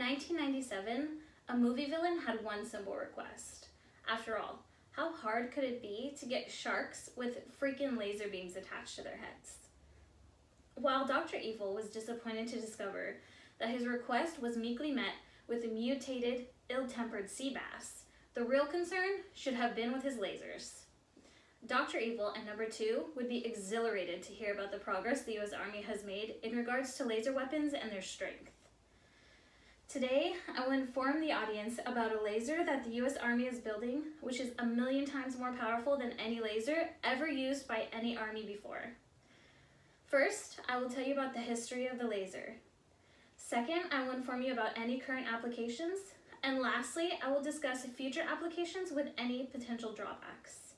1997, a movie villain had one simple request. After all, how hard could it be to get sharks with freaking laser beams attached to their heads? While Dr. Evil was disappointed to discover that his request was meekly met with a mutated, ill-tempered sea bass, the real concern should have been with his lasers. Dr. Evil and Number 2 would be exhilarated to hear about the progress the US Army has made in regards to laser weapons and their strength. Today, I will inform the audience about a laser that the US Army is building, which is 1,000,000 times more powerful than any laser ever used by any army before. First, I will tell you about the history of the laser. Second, I will inform you about any current applications. And lastly, I will discuss future applications with any potential drawbacks.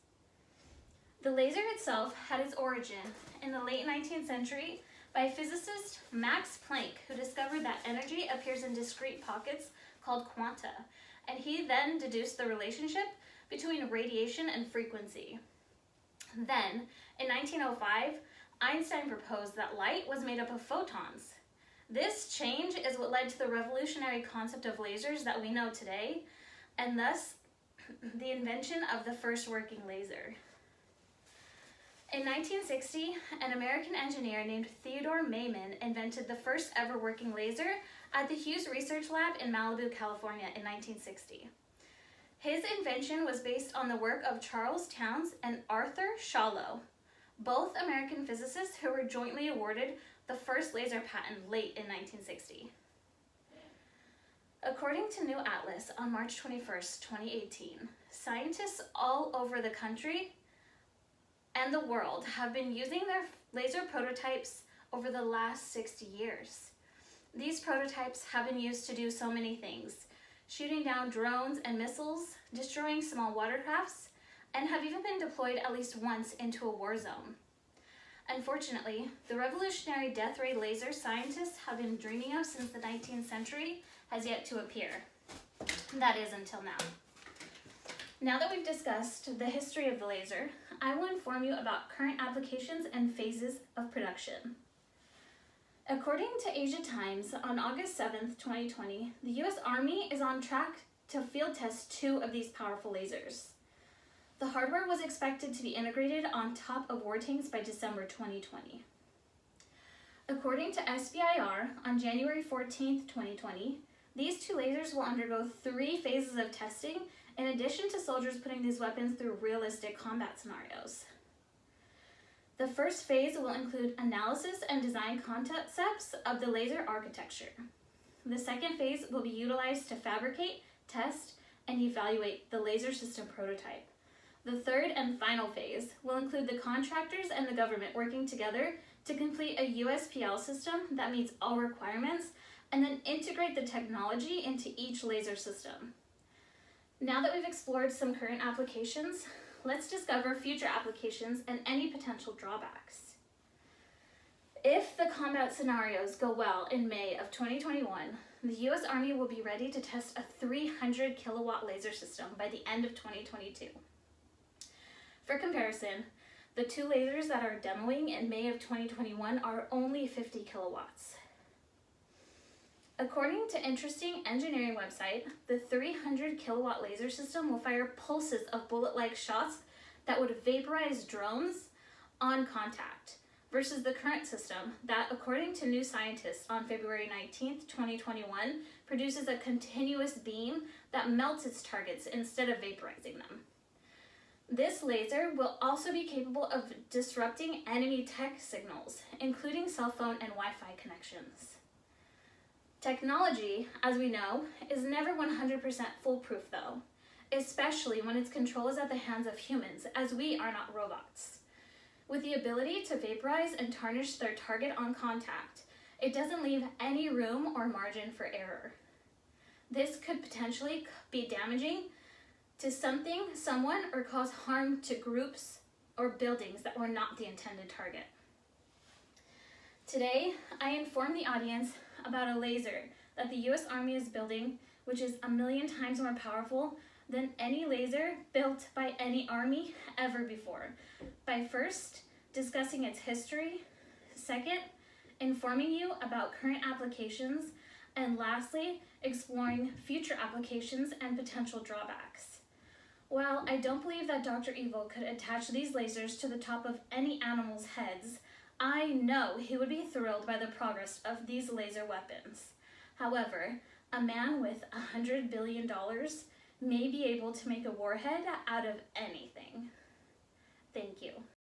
The laser itself had its origin in the late 19th century by physicist Max Planck, who discovered that energy appears in discrete pockets called quanta, and he then deduced the relationship between radiation and frequency. Then, in 1905, Einstein proposed that light was made up of photons. This change is what led to the revolutionary concept of lasers that we know today, and thus the invention of the first working laser. In 1960, an American engineer named Theodore Maiman invented the first ever working laser at the Hughes Research Lab in Malibu, California in 1960. His invention was based on the work of Charles Towns and Arthur Schawlow, both American physicists who were jointly awarded the first laser patent late in 1960. According to New Atlas on March 21st, 2018, scientists all over the country and the world have been using their laser prototypes over the last 60 years. These prototypes have been used to do so many things, shooting down drones and missiles, destroying small watercrafts, and have even been deployed at least once into a war zone. Unfortunately, the revolutionary death ray laser scientists have been dreaming of since the 19th century has yet to appear. That is, until now. Now that we've discussed the history of the laser, I will inform you about current applications and phases of production. According to Asia Times, on August 7th, 2020, the US Army is on track to field test 2 of these powerful lasers. The hardware was expected to be integrated on top of war tanks by December 2020. According to SBIR, on January 14th, 2020, these 2 lasers will undergo 3 phases of testing in addition to soldiers putting these weapons through realistic combat scenarios. The first phase will include analysis and design concepts of the laser architecture. The second phase will be utilized to fabricate, test, and evaluate the laser system prototype. The third and final phase will include the contractors and the government working together to complete a USPL system that meets all requirements and then integrate the technology into each laser system. Now that we've explored some current applications, let's discover future applications and any potential drawbacks. If the combat scenarios go well in May of 2021, the US Army will be ready to test a 300 kilowatt laser system by the end of 2022. For comparison, the 2 lasers that are demoing in May of 2021 are only 50 kilowatts. According to interesting engineering website, the 300 kilowatt laser system will fire pulses of bullet-like shots that would vaporize drones on contact, versus the current system that, according to New Scientist on February 19th, 2021, produces a continuous beam that melts its targets instead of vaporizing them. This laser will also be capable of disrupting enemy tech signals, including cell phone and Wi-Fi connections. Technology, as we know, is never 100% foolproof though, especially when its control is at the hands of humans, as we are not robots. With the ability to vaporize and tarnish their target on contact, it doesn't leave any room or margin for error. This could potentially be damaging to something, someone, or cause harm to groups or buildings that were not the intended target. Today, I inform the audience about a laser that the US Army is building, which is 1,000,000 times more powerful than any laser built by any army ever before, by first discussing its history, second, informing you about current applications, And lastly, exploring future applications and potential drawbacks. While I don't believe that Dr. Evil could attach these lasers to the top of any animal's heads, I know he would be thrilled by the progress of these laser weapons. However, a man with $100 billion may be able to make a warhead out of anything. Thank you.